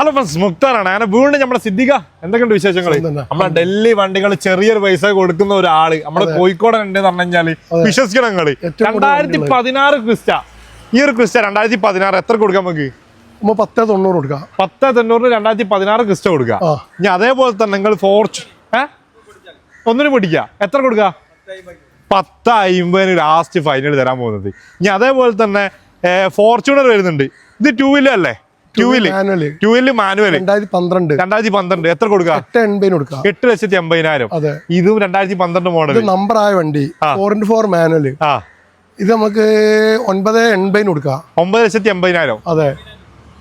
Hello friends, മുക്താറാണ്. അങ്ങനെ വീണ്ടും നമ്മുടെ സിദ്ദിഖ എന്തൊക്കെയുണ്ട് വിശേഷങ്ങൾ? നമ്മളെ ഡൽഹി വണ്ടികൾ ചെറിയൊരു പൈസ കൊടുക്കുന്ന ഒരാള് നമ്മുടെ കോഴിക്കോട് ഉണ്ടെന്ന് പറഞ്ഞു കഴിഞ്ഞാല് വിശ്വസിക്കണങ്ങള് 2016 ക്രിസ്റ്റ. ഈ ഒരു ക്രിസ്റ്റ 2016 എത്ര കൊടുക്കാം നമുക്ക്? 10,90 കൊടുക്കാം. 10,90 2016 ക്രിസ്റ്റ കൊടുക്കാം. ഇനി അതേപോലെ തന്നെ നിങ്ങൾ ഒന്നിനും പിടിക്കുക, എത്ര കൊടുക്കുക? 10,50 ലാസ്റ്റ് ഫൈനൽ തരാൻ പോകുന്നത്. ഇനി അതേപോലെ തന്നെ ഫോർച്യൂണർ വരുന്നുണ്ട്. ഇത് 2 വീലർ അല്ലേ? 2 വീലർ മാനുവൽ 2012 എത്ര കൊടുക്കുക? 8,80,000. ഇതും 2012 മോഡൽ നമ്പർ ആയ വണ്ടി 4x4 മാനുവൽ. ഇത് നമുക്ക് 9,80 കൊടുക്കാം. 9,80,000. അതെ,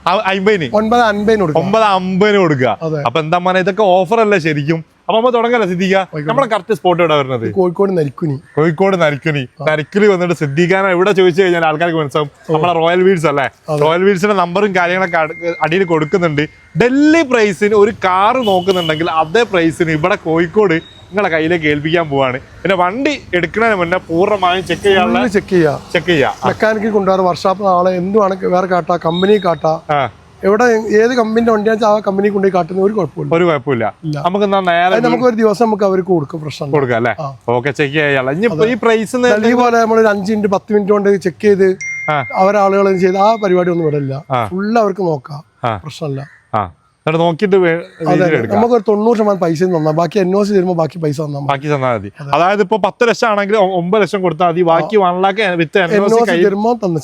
9,50 കൊടുക്കുക. അപ്പൊ എന്താ പറയുക, ഇതൊക്കെ ഓഫർ അല്ലേ ശരിക്കും? അപ്പൊ നമ്മൾ തുടങ്ങല്ലേ സിദ്ദിഖ? നമ്മളെ കറക്റ്റ് സ്പോട്ട് എവിടെ വരുന്നത്? കോഴിക്കോട് നരിക്കുനി വന്നിട്ട് സിദ്ദിഖാനെ എവിടെ ചോദിച്ചു കഴിഞ്ഞാൽ ആൾക്കാർക്ക് മനസ്സിലാവും നമ്മളെ റോയൽ വീൽസ് അല്ലേ. റോയൽ വീൽസിന്റെ നമ്പറും കാര്യങ്ങളൊക്കെ അടിയിൽ കൊടുക്കുന്നുണ്ട്. ഡൽഹി പ്രൈസിന് ഒരു കാറ് നോക്കുന്നുണ്ടെങ്കിൽ അതേ പ്രൈസിന് ഇവിടെ കോഴിക്കോട് നിങ്ങളെ കയ്യിലേക്ക് ഏൽപ്പിക്കാൻ പോവാണ്. പിന്നെ വണ്ടി എടുക്കുന്നതിന് മുന്നേ പൂർണ്ണമായും ചെക്ക് ചെയ്യാം. മെക്കാനിക്ക് കൊണ്ടുപോകാൻ വർക്ക്ഷോപ്പ് നാളെ എന്തുവാണ് വേറെ കാട്ടാ, കമ്പനി കാട്ടാ, എവിടെ ഏത് കമ്പനിന്റെ വണ്ടിയാണെന്ന് ആ കമ്പനി കൊണ്ടുപോയി കാട്ടുന്ന ഒരു കുഴപ്പമില്ല. നമുക്ക് നമുക്ക് ഒരു ദിവസം നമുക്ക് അവർക്ക് കൊടുക്കും, പ്രശ്നം കൊടുക്കാം അല്ലേ? ഓക്കെ, ചെക്ക് ചെയ്യാം. ഈ പ്രൈസ് പോലെ നമ്മൾ 5 മിനിറ്റ് 10 മിനിറ്റ് കൊണ്ട് ചെക്ക് ചെയ്ത് അവരാളുകൾ ചെയ്ത് ആ പരിപാടി ഒന്നും ഇവിടെ ഇല്ല. ഫുള്ള് അവർക്ക് നോക്കാം, പ്രശ്നമില്ല. നോക്കിട്ട് നമുക്കൊരു 90% പൈസ തന്നാ ബാക്കി NOC തരുമ്പോ ബാക്കി പൈസ തന്നാൽ മതി. അതായത് ഇപ്പൊ 10 ലക്ഷം ആണെങ്കിൽ 9 ലക്ഷം കൊടുത്താൽ മതി, ബാക്കി 1 ലാഖ് തരുമ്പോ തന്നാ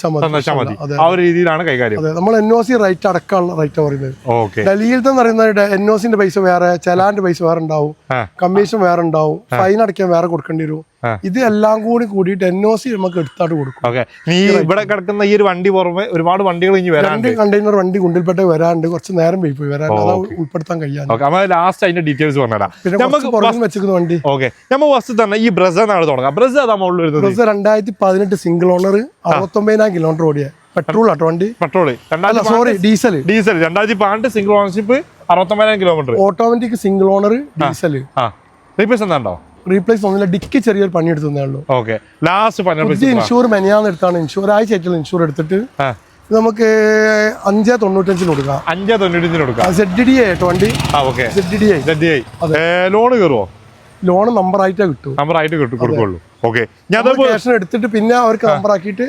മതി. ആ ഒരു രീതിയിലാണ് കൈകാര്യം. നമ്മൾ NOC റേറ്റ് അടക്കമുള്ള റേറ്റ് പറയുന്നത്. ഡൽഹിയിലത്തെ പറയുന്നത് NOCന്റെ പൈസ വേറെ, ചലാന്റെ പൈസ വേറെ ഉണ്ടാവും, കമ്മീഷൻ വേറെ ഉണ്ടാവും, ഫൈൻ അടയ്ക്കാൻ വേറെ കൊടുക്കേണ്ടി വരും. ഇത് എല്ലാം കൂടിയിട്ട് NOC നമുക്ക് എടുത്തായിട്ട് കൊടുക്കും. നീ ഇവിടെ കിടക്കുന്ന ഈ ഒരു വണ്ടി പുറമെ ഒരുപാട് വണ്ടികൾ ഇനി വരാണ്ട്, കണ്ടെയ്നർ വണ്ടി ഗുണ്ടിൽപ്പെട്ട വരാണ്ട് കുറച്ച് നേരം പോയി വരാൻ ഉൾപ്പെടുത്താൻ കഴിയാൻ. ലാസ്റ്റ് അതിന്റെ ഡീറ്റെയിൽസ് പറഞ്ഞുതരാം. വെച്ചിരിക്കുന്ന വണ്ടി നമ്മൾ ഫസ്റ്റ് തന്നെ ഈ ബ്രസ എന്നാണ് തുടങ്ങാം. ബ്രസ 2018 സിംഗിൾ ഓണർ 69,000 കിലോമീറ്റർ ഓടിയ പെട്രോൾ ആട്ടോ വണ്ടി. Diesel 2018 single ownership 69,000 kilometre. Automatic single owner diesel. Replace എന്താണ്ടോ? റീപ്ലേസ് ഒന്നുമില്ല, ഡിക്കി ചെറിയൊരു പണി എടുത്തേ ഉള്ളൂ. ഇൻഷൂർ മെനിയാന്ന് എടുത്താണ്. ഒരാഴ്ച ആയിട്ടുള്ള ഇൻഷൂർ എടുത്തിട്ട് നമുക്ക് 5,95 കൊടുക്കാം. 5,95 കൊടുക്കാം. ZDI ആയിട്ട് വണ്ടി. ZDI ലോൺ കയറുമോ? ലോൺ നമ്പർ ആയിട്ടേ കിട്ടും. കൊടുക്കുള്ളൂ. എടുത്തിട്ട് പിന്നെ അവർക്ക് നമ്പർ ആക്കിയിട്ട്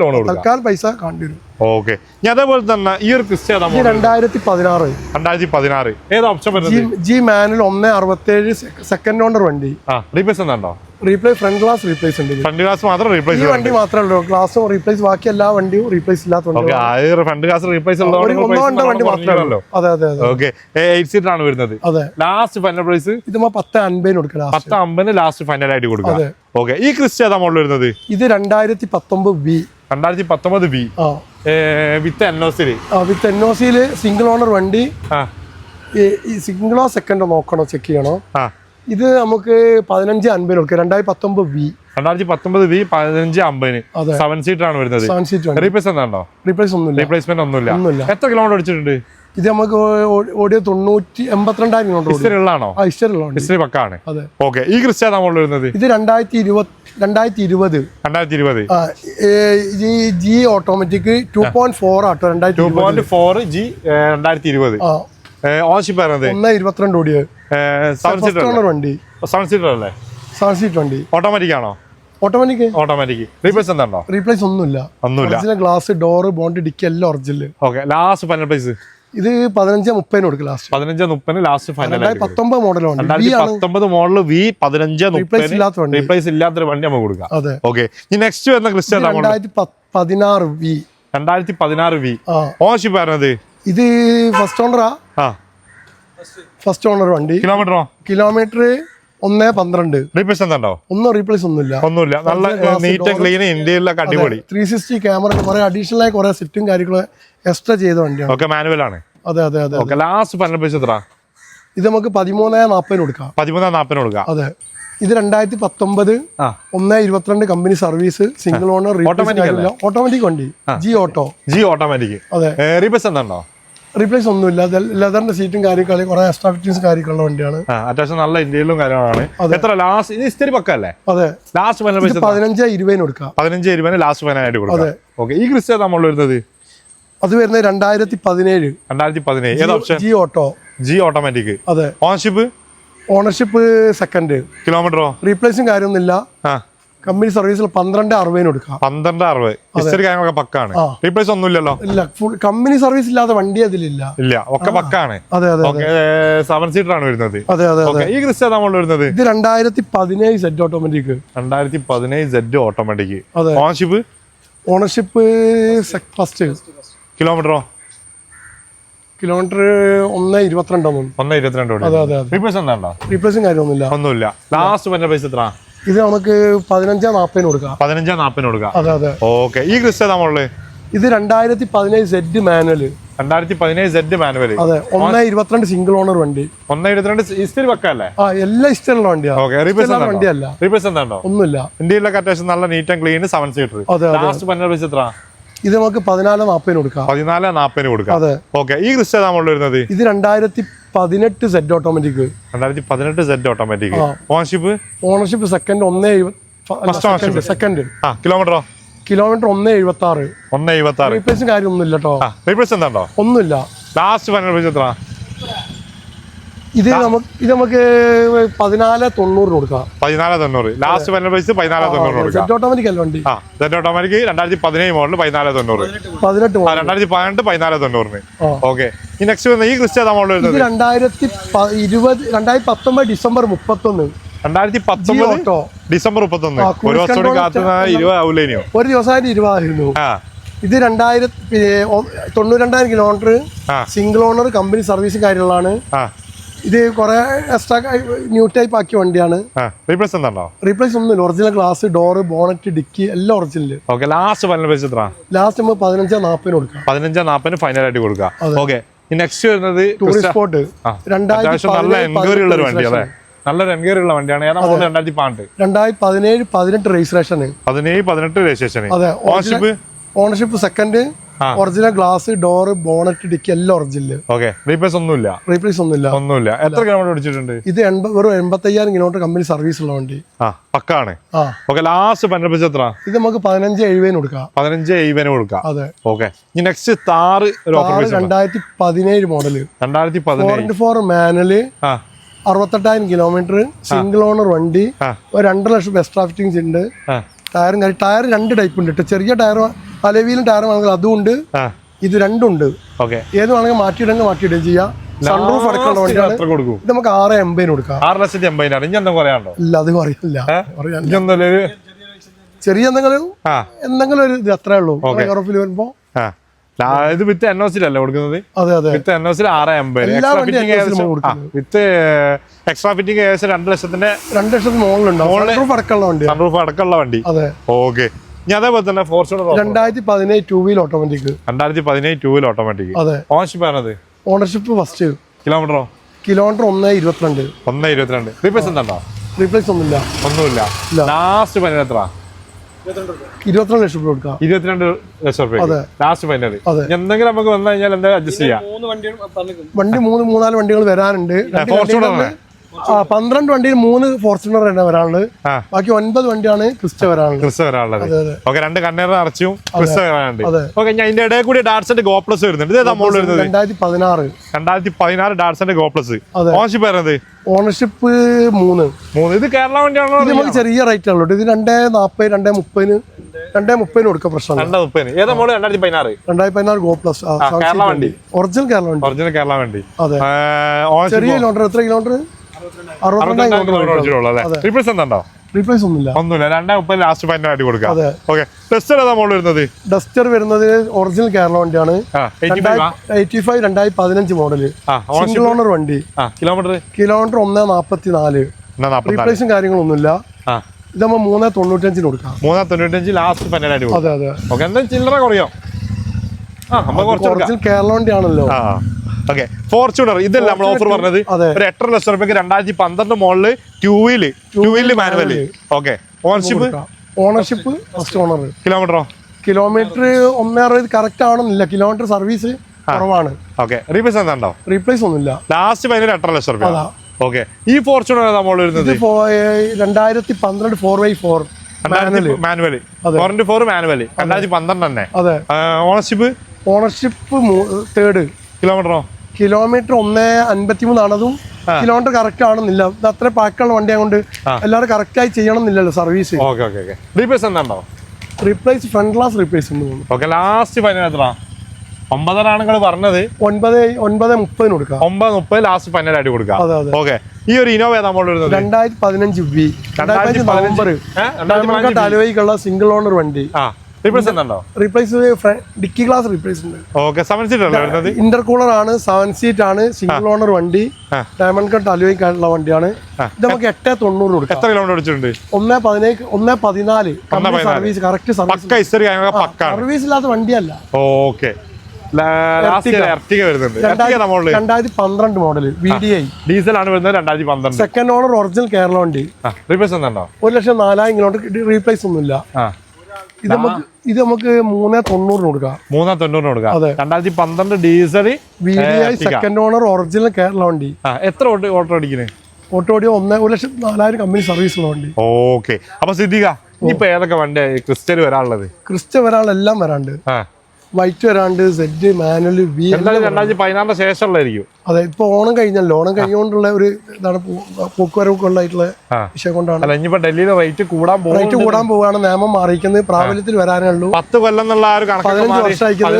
ലോൺ കൊടുക്കാം. തൽക്കാലം പൈസ കാണിരും. ഓക്കെ. അതേപോലെ തന്നെ ഈ ഒരു ക്രിസ്റ്റ 2016 ഏതാ ഓപ്ഷൻ വരുന്നത്? ജി മാനുവൽ 1,67 സെക്കൻഡ് ഓണർ വണ്ടി. റീപ്ലേസ് എന്താണ്ടോ? റീപ്ലേസ് ഫ്രണ്ട് ഗ്ലാസ് റീപ്ലേസ് ഉണ്ട്. ഫ്രണ്ട് ഗ്ലാസ് മാത്രം റീപ്ലേസ്. ഈ വണ്ടി മാത്രമല്ലോ ഗ്ലാസും റീപ്ലേസ്, ബാക്കി എല്ലാ വണ്ടിയും റീപ്ലേസ് ഇല്ലാത്ത ഫ്രണ്ട് ഗ്ലാസ് റീപ്ലേസ് വണ്ടി മാത്രമല്ലോ. അതെ. ഓക്കെ, 8 സീറ്റർ ആണ് വരുന്നത്. ലാസ്റ്റ് ഫൈനൽ പ്രൈസ് ഇത് 10,50 കൊടുക്കാം. 10,50 ലാസ്റ്റ് ഫൈനൽ ആയിട്ട് കൊടുക്കാം. ഓക്കെ. ഈ ക്രിസ്റ്റ ഏതാ മോഡൽ വരുന്നത്? ഇത് 2019 വിത്ത് NOC സിംഗിൾ ഓണർ വണ്ടി. ഈ സിംഗിളോ സെക്കൻഡോ നോക്കണോ, ചെക്ക് ചെയ്യണോ? ഇത് നമുക്ക് 15,50 കൊടുക്കാം. 2019 15,50 7 സീറ്റർ ആണ് വരുന്നത്. റീപ്ലേസ് എന്താണോ? റീപ്ലേസ്മെന്റ് ഒന്നുമില്ല. എത്ര കിലോമീറ്റർ ഓടിച്ചിട്ടുണ്ട്? ഇത് നമുക്ക് ഓടിയ 82,000 കിലോമീറ്റർ. ഹിസ്റ്ററി പക്കാണ്. ഓക്കെ. ഈ ക്രിസ്റ്റ മോഡൽ വരുന്നത്? ഇത് 2020 ജി ഓട്ടോമാറ്റിക് 2.4 ആട്ടോ. 2.4 G 2020. ഓണർഷിപ്പ് 1,22 ഓടിയ വണ്ടി. 7 സീറ്റർ അല്ലേ? 7 സീറ്റ് വണ്ടി. ഓട്ടോമാറ്റിക് ആണോ? ഓട്ടോമാറ്റിക്. റീപ്ലേസ് എന്താണോ? റീപ്ലേസ് ഒന്നുമില്ല. ഗ്ലാസ്, ഡോർ, ബോണ്ട്, ഡിക്കി എല്ലാം original. Okay. Last final price? ഇത് 15,30 കൊടുക്കും. Last 15,30 last final. 2019 മോഡലാണ്. 2019 മോഡൽ V 15,30 റീപ്ലേസ് ഇല്ലാത്തൊരു വണ്ടി നമുക്ക് കൊടുക്കാം. ഓക്കെ. ഇനി നെക്സ്റ്റ് വരുന്ന ക്രിസ്റ്റ 2016 V. ഓണർഷിപ്പ് വരുന്നത്? ഇത് ഫസ്റ്റ് ഓണർ വണ്ടി. കിലോമീറ്റർ 1,12. റീപ്ലേസ് എന്താണ്ടോ? ഒന്നും റീപ്ലേസ് ഒന്നുമില്ല. നല്ല നീറ്റ് ക്ലീൻ ഇന്ത്യയിലൊക്കെ അടിപൊളി. 360 ക്യാമറ, കുറെ അഡീഷണൽ ആയി കുറെ സെറ്റും കാര്യങ്ങളും എക്സ്ട്രാ ചെയ്ത വണ്ടിയാണ്. മാനുവൽ ആണ്. അതെ. ലാസ്റ്റ് ഫൈനൽ പ്രൈസ് എത്ര? ഇത് നമുക്ക് 13,40 കൊടുക്കാം. 13,40 കൊടുക്കാം. അതെ. ഇത് 2019 1,22 company service, single owner, automatic വണ്ടി. G automatic. അതെ. റീപ്ലേസ് എന്താണ്ടോ? റീപ്ലേസ് ഒന്നുമില്ല. ലെതറിന്റെ സീറ്റും കാര്യങ്ങളും കുറെ എക്സ്ട്രാ ഫിറ്റിംഗ്സ് കാര്യങ്ങളുള്ള വണ്ടിയാണ്. അത്യാവശ്യം നല്ല ഇന്ത്യയിലും കാര്യങ്ങളാണ്. എത്ര ലാസ്റ്റ്? ഇത് ഇസ്തിരി പക്കല്ലേ? അതെ. ലാസ്റ്റ് ഫൈനൽ പ്രൈസ് 15,20 കൊടുക്കാം. 15,20 ലാസ്റ്റ് ഫൈനൽ ആയിട്ട് കൊടുക്കാം. ഓക്കെ. ഈ ക്രിസ്റ്റ നമ്മൾ വരുന്നത് അത് വരുന്നത് 2017. 2017 ഏത് option? G auto. G automatic. അതെ. ഓണർഷിപ്പ്? Ownership second. കിലോമീറ്ററോ? റീപ്ലേസും കാര്യമൊന്നുമില്ല. കമ്പനി സർവീസിൽ 1260 കൊടുക്കാം. 1260. ഹിസ്റ്ററി കാര്യങ്ങളൊക്കെ പക്കാണ്. റീപ്ലേസ് ഒന്നുമില്ലല്ലോ? ഇല്ല, ഫുൾ കമ്പനി സർവീസ് ഇല്ലാതെ വണ്ടി അതിലില്ല. ഇല്ല, ഒക്കെ പക്കാണ്. അതെ അതെ. 7 സീറ്റർ ആണ് വരുന്നത്. അതെ അതെ. ഈ ക്രിസ്റ്റ നമ്മൾ വരുന്നത് ഇത് 2017 Z automatic. 2017 Z automatic. Ownership? Ownership first. കിലോമീറ്ററോ? കിലോമീറ്റർ 1.22. 1.22. അതെ അതെ. റീപ്ലേസ് എന്താ? റീപ്ലേസും കാര്യമൊന്നുമില്ല. ഒന്നുമില്ല. ലാസ്റ്റ് പറഞ്ഞ പൈസ എത്ര? ഇത് നമുക്ക് 1540 കൊടുക്കാം. 1540 കൊടുക്കാം. അതെ അതെ. ഓക്കെ. ഈ ക്രിസ്റ്റ നമ്മള് ഇത് 2017 സെഡ് മാനുവൽ. 2017 Z manual. അതെ. 1.22 സിംഗിൾ ഓണർ വണ്ടി. 1.22 ഹിസ്റ്ററി പക്കല്ലേ? എല്ലാം ഇഷ്ടമുള്ള വണ്ടിയാണ്. വണ്ടിയല്ല. റീപ്ലേസ് എന്താണോ? ഒന്നുമില്ല. ഇന്ത്യയിലൊക്കെ അത്യാവശ്യം നല്ല neat and clean 7 seater. Last പറഞ്ഞ പൈസ എത്ര? ഇത് നമുക്ക് 1440 കൊടുക്കാം. 1440 കൊടുക്കാം. അതെ. ഓക്കെ. ഈ ക്രിസ്റ്റ നമ്മൾ വരുന്നത് ഇത് 2018 Z automatic. 2018 Z automatic. Ownership? Ownership second. Second. കിലോമീറ്ററോ? കിലോമീറ്റർ 1.76. 1.76. റീപ്ലേസും കാര്യമൊന്നുമില്ല കേട്ടോ. റീപ്ലേസ് എന്താ? ഒന്നുമില്ല. ലാസ്റ്റ് പറഞ്ഞ പൈസ എത്ര? ഇത് നമുക്ക് 1490 കൊടുക്കാം. 1490. ലാസ്റ്റ് പറഞ്ഞ പൈസ 1490 കൊടുക്കാം. സെഡ് ഓട്ടോമാറ്റിക് അല്ല വണ്ടി. Z automatic 2017 model 1490. 2018 1490. ഓക്കെ. ഈ നെക്സ്റ്റ് വരുന്ന ഈ ക്രിസ്റ്റ നമ്മൾ വരുന്നത് 2019 ഡിസംബർ 31. 2019 ഡിസംബർ 31. ഒരു വർഷം കൂടി കാത്തുന്ന 20 ആവൂലേനോ? ഒരു ദിവസമായിട്ട് 20 ആയിരുന്നു. ഇത് 92,000 കിലോമീറ്റർ സിംഗിൾ ഓണർ കമ്പനി സർവീസും കാര്യങ്ങളാണ്. ഇത് കുറെ എക്സ്ട്രാ ന്യൂ ടൈപ്പ് ആക്കിയ വണ്ടിയാണ്. റീപ്ലേസ് എന്താണോ? റീപ്ലേസ് ഒന്നുമില്ല. Original glass, door, bonnet, dicky എല്ലാം ഒറിജിനൽ. ഓക്കെ. ലാസ്റ്റ് ഫൈനൽ പൈസ എത്ര? ലാസ്റ്റ് നമുക്ക് 1540 കൊടുക്കാം. 1540 ഫൈനൽ ആയിട്ട് കൊടുക്കാം. ഓക്കെ. ഈ നെക്സ്റ്റ് വരുന്നത് ടൂറിസ്റ്റ് സ്പോട്ട്. നല്ല എൻക്വയറി ഉള്ള ഒരു വണ്ടി. അതെ, നല്ലൊരു എൻക്വയറി ഉള്ള വണ്ടിയാണ്. ഏതാ മോഡൽ? 2017 രജിസ്ട്രേഷൻ. 17-18 രജിസ്ട്രേഷൻ. അതെ. Ownership second. Original glass, door, bonnet, dicky എല്ലാം ഒറിജിനൽ. ഓക്കെ. റീപ്ലേസ് ഒന്നുമില്ല. ഒന്നുമില്ല. എത്ര കിലോമീറ്റർ ഓടിച്ചിട്ടുണ്ട്? ഇത് വെറും 85,000 കിലോമീറ്റർ കമ്പനി സർവീസ് ഉള്ള വണ്ടി. പക്കാണ്. ഓക്കെ. ലാസ്റ്റ് പറഞ്ഞ പൈസ എത്ര? ഇത് നമുക്ക് 1570 കൊടുക്കാം. 1570 കൊടുക്കാം. അതെ. ഓക്കെ. ഈ next Thar 2017 model. 2017 manual. 68,000 kilometre single owner വണ്ടി. ഒരു 2 ലക്ഷം എക്സ്ട്രാ ഫിറ്റിംഗ്സ് ഉണ്ട്. ടയർ 2 ടൈപ്പ് ഉണ്ട്. ചെറിയ ടയർ, അലവിയിലും ടയർ ആണെങ്കിൽ അതും ഉണ്ട്. ഇത് രണ്ടും ഉണ്ട്. ഏത് വേണമെങ്കിൽ മാറ്റിയിടുകയും ചെയ്യാം. സൺറൂഫ് അടക്കമുള്ള വണ്ടിയാണ്. ഇത് നമുക്ക് 680 കൊടുക്കാം. 6,80,000. ഇനി എന്തെങ്കിലും പറയാനുണ്ടോ? ഇല്ല, അത് പറയില്ല. ചെറിയ എന്തെങ്കിലും ഒരു ഇത് അത്രേ ഉള്ളൂ. യൂറോപ്പിൽ വരുമ്പോ ഇത് വിത്ത് NOC അല്ലേ കൊടുക്കുന്നത്? അതെ അതെ. വിത്ത് NOC 680,000. വിത്ത് എക്സ്ട്രാ ഫിറ്റിംഗ് ഏകദേശം 2 ലക്ഷത്തിന്റെ 2 ലക്ഷത്തിന് മുകളിലുണ്ടാവും. സൺറൂഫ് അടക്കമുള്ള വണ്ടി. അതെ. ഓക്കെ. ഇനി അതേപോലെ തന്നെ Fortuner 2017 two wheel automatic. 2017 two wheel automatic. അതെ. ഓണർഷിപ്പ് ആണത്? Ownership first. കിലോമീറ്ററോ? കിലോമീറ്റർ 1.22. 1.22. റീപ്ലേസ് എന്താ? റീപ്ലേസ് ഒന്നുമില്ല. ലാസ്റ്റ് ഫൈനൽ എത്ര? 22 ലക്ഷം രൂപ കൊടുക്കാം. 22 ലക്ഷം രൂപ ലാസ്റ്റ് ഫൈനൽ. എന്തെങ്കിലും നമുക്ക് വന്നു കഴിഞ്ഞാൽ എന്താ അഡ്ജസ്റ്റ് ചെയ്യാം? വണ്ടി 3-4 വണ്ടികൾ വരാനുണ്ട്. 12 വണ്ടിയിൽ 3 ഫോർച്യൂണർ തന്നെ വരാനുള്ളത്. ബാക്കി 9 വണ്ടിയാണ് ക്രിസ്റ്റ വരാനുള്ളത്. 2 കണ്ടെയ്നർ നിറച്ചും ക്രിസ്റ്റ വരാനുണ്ട്. ഓക്കെ. ഞാൻ ഇതിന്റെ ഇടയിൽ കൂടി ഡാറ്റ്സന്റെ ഗോ പ്ലസ് വരുന്നുണ്ട്. ഇത് 2016 ഡാറ്റ്സന്റെ ഗോ പ്ലസ്. ഓണർഷിപ്പ് വരുന്നത്? ഓണർഷിപ്പ് 3. ഇത് കേരള വണ്ടിയാണോ? നമുക്ക് ചെറിയ റേറ്റ് ആണല്ലോ. ഇത് 240, 230 കൊടുക്കാം. പ്രശ്നം 230. ഏതാ മോഡൽ? 2016 go plus. കേരള വണ്ടി. ഒറിജിനൽ കേരള വണ്ടി. അതെ. ചെറിയ കിലോമീറ്റർ. എത്ര കിലോമീറ്റർ? 62. റീപ്ലേസ് എന്താ? റീപ്ലേസ് ഒന്നുമില്ല. 230 ലാസ്റ്റ് ഫൈനൽ ആയിട്ട് കൊടുക്കാം. ഓക്കെ. ഡസ്റ്റർ ഏതാ മോഡൽ വരുന്നത്? ഡസ്റ്റർ വരുന്നത് ഒറിജിനൽ കേരള വണ്ടിയാണ്. 85 2015 മോഡല്. സിംഗിൾ ഓണർ വണ്ടി. കിലോമീറ്റർ 1.44. റീപ്ലേസും കാര്യങ്ങളൊന്നുമില്ല. ഇത് നമ്മൾ 3.95 കൊടുക്കാം. 3.95 ലാസ്റ്റ് ഫൈനൽ ആയിട്ട് കൊടുക്കാം. അതെ. ഓക്കെ. എന്താ ചില്ലറ കുറയോ? ഒറിജിനൽ കേരള വണ്ടിയാണല്ലോ. ഓക്കെ. ഫോർച്യൂണർ ഇതല്ല നമ്മൾ ഓഫർ പറഞ്ഞത്. ഒരു 8.5 ലക്ഷം രൂപയ്ക്ക് 2012 model two wheel manual. Okay. Ownership first owner. കിലോമീറ്ററോ? കിലോമീറ്റർ 160 കറക്റ്റ് ആവണമെന്നില്ല. കിലോമീറ്റർ സർവീസ് കുറവാണ്. ഓക്കെ. റീപ്ലേസ് എന്താ? റീപ്ലേസ് ഒന്നുമില്ല. ലാസ്റ്റ് ഫൈനൽ 8.5 ലക്ഷം രൂപ. ഓക്കെ. ഈ ഫോർച്യൂണർ ഏതാ മോഡൽ വരുന്നത്? 2012 4x4 മാനുവല്. 4x4 manual. 2012 തന്നെ. അതെ. Ownership ownership third. കിലോമീറ്ററോ? കിലോമീറ്റർ 1.53 ആണതും. കിലോമീറ്റർ കറക്റ്റ് ആണെന്നില്ല. ഇത് അത്ര പാക്കുള്ള വണ്ടി കൊണ്ട് എല്ലാവരും കറക്റ്റായി ചെയ്യണമെന്നില്ലല്ലോ സർവീസ്. റീപ്ലേസ് എന്താണോ? റീപ്ലേസ് ഫ്രണ്ട് ഗ്ലാസ് റീപ്ലേസ് ഉണ്ട് തോന്നുന്നു. ഓക്കെ, ലാസ്റ്റ് ഫൈനൽ എത്ര? 9 ആണ് നിങ്ങൾ പറഞ്ഞത്. 9:30 കൊടുക്കാം. 9:30 ലാസ്റ്റ് ഫൈനൽ ആയിട്ട് കൊടുക്കാം. ഓക്കെ, ഈ ഒരു ഇനോവ ഏതാ മോഡൽ വരുന്നത്? 2015 V. 2015 നവംബർ അലോയ്ക്കുള്ള സിംഗിൾ ഓണർ വണ്ടി. റീപ്ലേസ് എന്താണോ? റീപ്ലേസ് ഡിക്കി ഗ്ലാസ് റീപ്ലേസ് ഉണ്ട്. ഓക്കെ, 7 സീറ്റർ അല്ലേ വരുന്നത്? ഇന്റർകൂളർ ആണ്, 7 സീറ്റ് ആണ്, സിംഗിൾ ഓണർ വണ്ടി, ഡയമണ്ട് കട്ട് അലോയ്ക്കാനുള്ള വണ്ടിയാണ്. ഇത് നമുക്ക് 890 കൊടുക്കാം. എത്ര കിലോമീറ്റർ ഓടിച്ചിട്ടുണ്ട്? 1.14 സർവീസ്. കറക്റ്റ് സർവീസ് ഇല്ലാത്ത വണ്ടിയല്ല. ഓക്കെ, 2012 മോഡൽ VDI ഡീസൽ ആണ് വരുന്നത്. 2012 സെക്കൻഡ് ഓണർ ഒറിജിനൽ കേരള വണ്ടി. റീപ്ലേസ് എന്താണോ? 1,04,000 കിലോമീറ്റർ. റീപ്ലേസ് ഒന്നുമില്ല. ഇത് നമുക്ക് 390 കൊടുക്കാം. 390 കൊടുക്കാം. 2012 diesel VDI second owner original Kerala വണ്ടി. എത്ര ഓട്ടോ അടിക്കുന്നത്? ഓട്ടോ ഓടിയോ 1,04,000 കമ്പനി സർവീസ് ഉള്ള വണ്ടി. ഓക്കെ, അപ്പൊ സിദ്ദിഖ ഇനിയിപ്പോ ഏതൊക്കെ വണ്ടി ക്രിസ്റ്റൽ വരാനുള്ളത്? ക്രിസ്റ്റ വരാനെല്ലാം വരാണ്ട്. വൈറ്റ് വരാണ്ട്, സെഡ്, മാനുവൽ, V. 2014 ശേഷമുള്ളതായിരിക്കും. അതെ, ഇപ്പൊ ഓണം കഴിഞ്ഞല്ലോ. ഓണം കഴിഞ്ഞുകൊണ്ടുള്ള ഒരു ഇതാണ് പോക്കുവരവുകൊണ്ടായിട്ടുള്ള വിഷയം കൊണ്ടാണ്. അല്ല, ഇനിയിപ്പോ ഡൽഹിയിലെ റേറ്റ് കൂടാൻ പോവാണ്. നിയമം മാറിയിരിക്കുന്നത്. പ്രാബല്യത്തിൽ വരാനേ ഉള്ളൂ. 10 കൊല്ലം എന്നുള്ള 15 വർഷമായിരിക്കുന്നത്.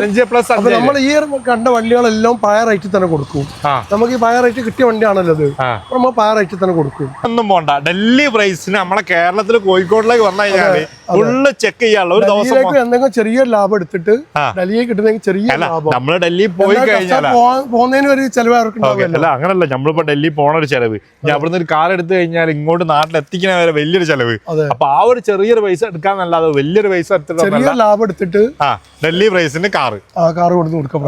അപ്പൊ നമ്മൾ ഈ കണ്ട വണ്ടികളെല്ലാം പഴയ റേറ്റിൽ തന്നെ കൊടുക്കും. നമുക്ക് ഈ പഴയ റേറ്റ് കിട്ടിയ വണ്ടിയാണല്ലോ ഇത്. നമ്മൾ പഴയ റേറ്റിൽ തന്നെ കൊടുക്കും. ഒന്നും പോണ്ട, ഡൽഹി പ്രൈസിന് നമ്മളെ കേരളത്തിൽ കോഴിക്കോടിലേക്ക് വന്നു കഴിഞ്ഞാൽ ഫുള്ള് ചെക്ക് ചെയ്യാനുള്ള ഒരു ദിവസം എന്തെങ്കിലും ചെറിയൊരു ലാഭം എടുത്തിട്ട് ഡൽഹിയിൽ കിട്ടുന്നെങ്കിൽ ചെറിയ ലാഭം. നമ്മള് ഡൽഹി പോയി കഴിഞ്ഞാൽ പോകുന്നതിന് ഒരു ചെലവ്. അല്ല, അങ്ങനല്ല. നമ്മളിപ്പോ ഡൽഹി പോണ ഒരു ചെലവ്, ഇനി അവിടുന്ന് ഒരു കാർ എടുത്തു കഴിഞ്ഞാൽ ഇങ്ങോട്ട് നാട്ടിൽ എത്തിക്കുന്ന വരെ വലിയൊരു ചെലവ്. അപ്പൊ ആ ഒരു ചെറിയൊരു പൈസ എടുക്കാന്നല്ലാതെ വലിയൊരു പൈസ ലാഭം എടുത്തിട്ട് ഡൽഹി പ്രൈസിന് കാർ കൊടുത്ത് കൊടുക്കാം.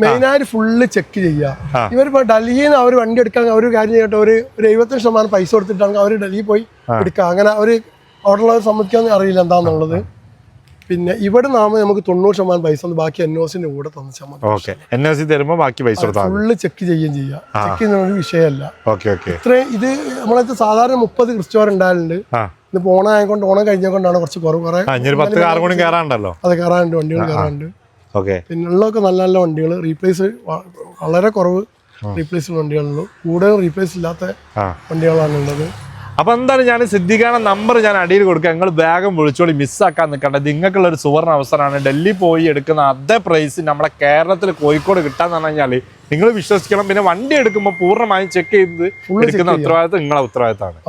മെയിനായിട്ട് ഫുള്ള് ചെക്ക് ചെയ്യുക. ഇവരിപ്പോ ഡൽഹിയിൽ നിന്ന് അവർ വണ്ടി എടുക്കാൻ ഒരു കാര്യം ചെയ്യട്ടെ, ഒരു 75% പൈസ കൊടുത്തിട്ടാണെങ്കിൽ അവർ ഡൽഹി പോയി എടുക്കുക. അങ്ങനെ ഒരു അവിടെയുള്ള സമ്മതിക്കാന്ന് അറിയില്ല എന്താന്നുള്ളത്. പിന്നെ ഇവിടെ നമുക്ക് 90% പൈസ ബാക്കി NOCന്റെ കൂടെ തന്നിച്ചാൽ മതി. NOC തരുമ്പോ ബാക്കി പൈസ ഫുള്ള് ചെക്ക് ചെയ്യുകയും ചെയ്യാം. ചെക്ക് ചെയ്യുന്ന ഒരു വിഷയമല്ല. ഇത്രയും ഇത് നമ്മളെ സാധാരണ 30 ക്രിസ്റ്റോർ ഉണ്ടായാലുണ്ട്. ഇന്നിപ്പോ ഓണം ആയതുകൊണ്ട്, ഓണം കഴിഞ്ഞുകൊണ്ടാണ് കുറച്ച് കുറവ്. അതെ, കയറാനുണ്ട്, വണ്ടികൾ കയറാനുണ്ട്. പിന്നെ ഉള്ളതൊക്കെ നല്ല നല്ല വണ്ടികൾ. റീപ്ലേസ് വളരെ കുറവ് റീപ്ലേസ് വണ്ടികളുള്ളൂ. കൂടുതൽ റീപ്ലേസ് ഇല്ലാത്ത വണ്ടികളാണ് ഉള്ളത്. അപ്പൊ എന്താണ്, ഞാൻ സിദ്ദിഖാന്റെ നമ്പർ ഞാൻ അടിയിൽ കൊടുക്കുക. നിങ്ങൾ വേഗം വിളിച്ചോളി, മിസ്സാക്കാൻ നിൽക്കേണ്ടത്. നിങ്ങൾക്കുള്ള ഒരു സുവർണ്ണ അവസരമാണ്. ഡൽഹി പോയി എടുക്കുന്ന അതേ പ്രൈസ് നമ്മളെ കേരളത്തിൽ കോഴിക്കോട് കിട്ടാന്ന് പറഞ്ഞു കഴിഞ്ഞാൽ നിങ്ങൾ വിശ്വസിക്കണം. പിന്നെ വണ്ടി എടുക്കുമ്പോൾ പൂർണ്ണമായും ചെക്ക് ചെയ്ത് എടുക്കുന്ന ഉത്തരവാദിത്തം നിങ്ങളെ ഉത്തരവാദിത്തമാണ്.